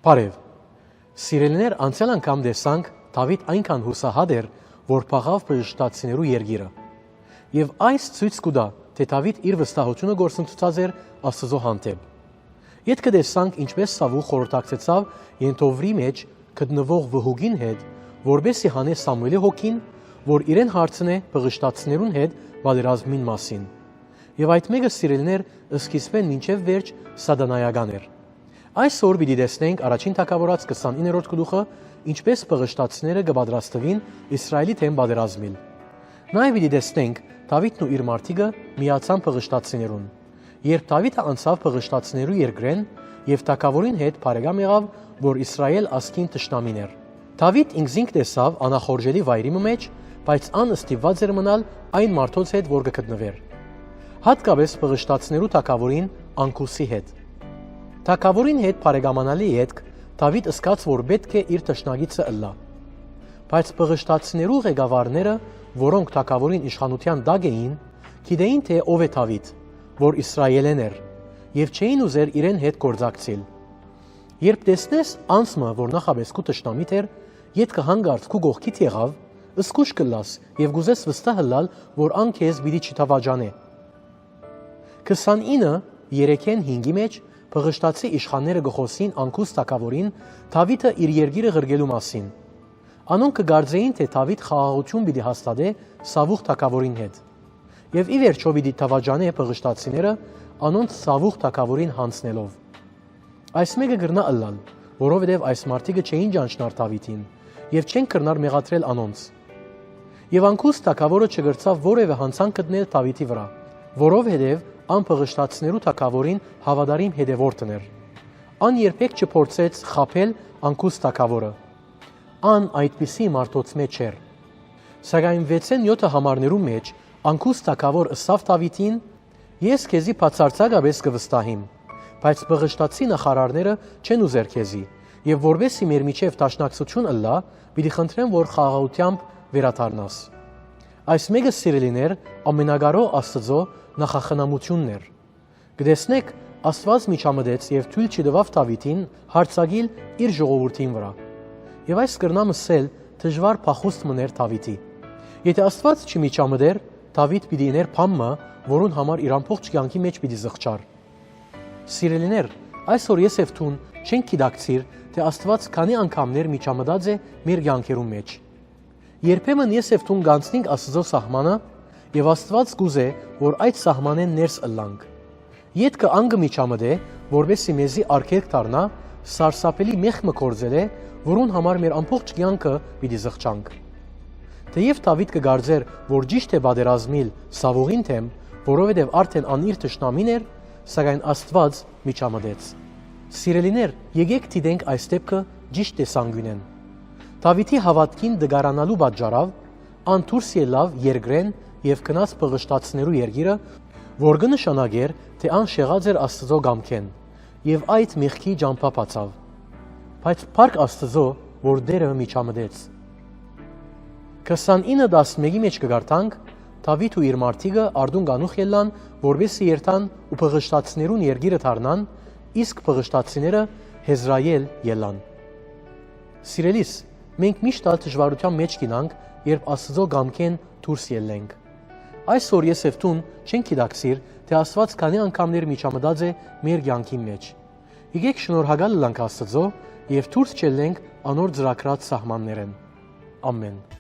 Բարև, սիրելիներ, անցյալ անգամ տեսանք Դավիթ այնքան հուսահատ էր, որ փախավ բժշտացիներու երկիրը։ Եվ այս ցույց կտա, թե Դավիթ իր վստահությունը գործընթացած էր Աստծո հանդեպ։ Ետքը տեսանք ինչպես Սավուխ խորհրդակցեցավ Ենթովրի մեջ գտնվող վհուգին հետ, որբեսի հանե Սամուելի հոգին, որ իրեն հարցնե բժշտացիներուն հետ պատերազմին մասին։ Եվ այդ մեկը սիրելիներ սկիզբեն մինչև վերջ սատանայական էր։ Այսօր պիտի տեսնենք առաջին թագավորաց 29-րդ գլուխը, ինչպես բժշտացիները կպատրաստվին Իսրայելի դեմ պատերազմին։ Նաև պիտի տեսնենք Դավիթն ու իր մարդիկը միացան բժշտացիներուն։ Երբ Դավիթը անցավ բժշտացիներու երկրեն եւ թագավորին հետ բարեկամ եղավ, որ Իսրայել ասկին տշնամին էր։ Դավիթ ինքզինք տեսավ անախորժելի վայրի մեջ, բայց ան ստիպված էր մնալ այն մարդոց հետ, որ կգտնվեր։ Հատկապես բժշտացիներու թագավորին Անկուսի հետ։ Թագավորին հետ բարեկամանալի ետք Դավիթ ըսկաց, որ պետք է իր տշնագիծը ըլլա։ Բայց բժշտացիներու ղեկավարները, որոնք թագավորին իշխանության տակ էին, գիտեին, թե ով է Դավիթ, որ Իսրայելեն էր, եւ չէին ուզեր իրեն հետ գործակցել։ Երբ տեսնես անցմը, որ նախապես քու տշնամիտ էր, ետքը հանգարց քու կողքիդ եղավ, ըսկուշ կլաս եւ գուզես վստահ ըլլալ, որ ան քեզ պիտի չթավաջանե։ 29:3-5-ի մեջ բժշտացի իշխանները գխոսին Անկուս թագավորին Դավիթը իր երկիրը ղրգելու մասին։ Անոնք կգարձեին, թե Դավիթ խաղաղություն պիտի հաստատե Սավուխ թագավորին հետ։ Եվ ի վերջո պիտի թավաջանե բժշտացիները անոնց Սավուխ թագավորին հանձնելով։ Այս մեկը գրնա ըլլալ, որովհետև այս մարդիկը չէին ճանչնար Դավիթին եւ չեն կրնար մեղադրել անոնց։ Եվ Անկուս թագավորը չգրցավ որևէ հանցանք գտնել Դավիթի վրա, որովհետև ան բժշտացիներու թագավորին հավատարիմ հետևորդն էր։ Ան երբեք չփորձեց խաբել Անկուս թագավորը։ Ան այդպիսի մարդոց մեջ էր։ Սակայն 6-7 համարներու մեջ Անկուս թագավոր ըսավ Դավիթին. «Ես քեզի բացարձակապես կվստահիմ, բայց բժշտացի նախարարները չեն ուզեր քեզի, եւ որբեսի մեր միջև դաշնակցություն ըլլա, պիտի խնդրեմ, որ խաղաղությամբ վերադառնաս»։ Այս մեկը սիրելիներ ամենակարող Աստծո նախախնամությունն էր։ Գտեսնեք, Աստված միջամտեց եւ թույլ չտվավ Դավիթին հարցակիլ իր ժողովրդին վրա։ Եվ այս կրնամ ասել դժվար փախուստ մներ Դավիթի։ Եթե Աստված չմիջամտեր, Դավիթ պիտի իներ փամը, որուն համար իր ամբողջ կյանքի մեջ պիտի զղջար։ Սիրելիներ, այսօր ես եւ թուն չենք գիտակցիր, թե Աստված քանի անգամներ միջամտած է մեր կյանքերում մեջ։ Երբեմն ես եւ թուն գանցնենք Աստծո սահմանը եւ Աստված գուզե, որ այդ սահմանեն ներս ըլլանք։ Ետքը անգը միջամտե, որովհետեւ մեզի արգելք դառնա, սարսափելի մեղքը կործել է, որուն համար մեր ամբողջ կյանքը պիտի զղջանք։ Թեև Դավիթ կգարձեր, որ ճիշտ է պատերազմիլ Սավուղին թեմ, որովհետև արդեն ան իր տշնամին էր, սակայն Աստված միջամտեց։ Սիրելիներ, եկեք դիտենք այս դեպքը ճիշտ տեսանկյունեն։ Դավիթի հավատքին դգարանալու պատճառով ան դուրս ելավ երկրեն եւ գնաց բժշտացիներու երկիրը, որ կնշանակեր, թե ան շեղած էր Աստծո կամքեն եւ այդ մեղքի ջամփա բացավ։ Բայց փառք Աստծո, որ Տերը միջամտեց։ 29:11-ի մեջ կգարտանք Դավիթ ու իր մարդիկը արդուն կանուխ ելան, որբեսի երթան ու բժշտացիներուն երկիրը դառնան, իսկ բժշտացիները Հեզրայել ելան։ Սիրելիս, մենք միշտ դժվարության մեջ գինանք, երբ Աստծո կամքեն դուրս ելնենք։ Այսօր ես եւ տուն չենք գիտակցիր, թե Աստված քանի անգամներ միջամտած է մեր կյանքի մեջ։ Եկեք շնորհակալ լինենք Աստծո եւ դուրս ելնենք անոր ծրագրած սահմաններեն։ Ամեն։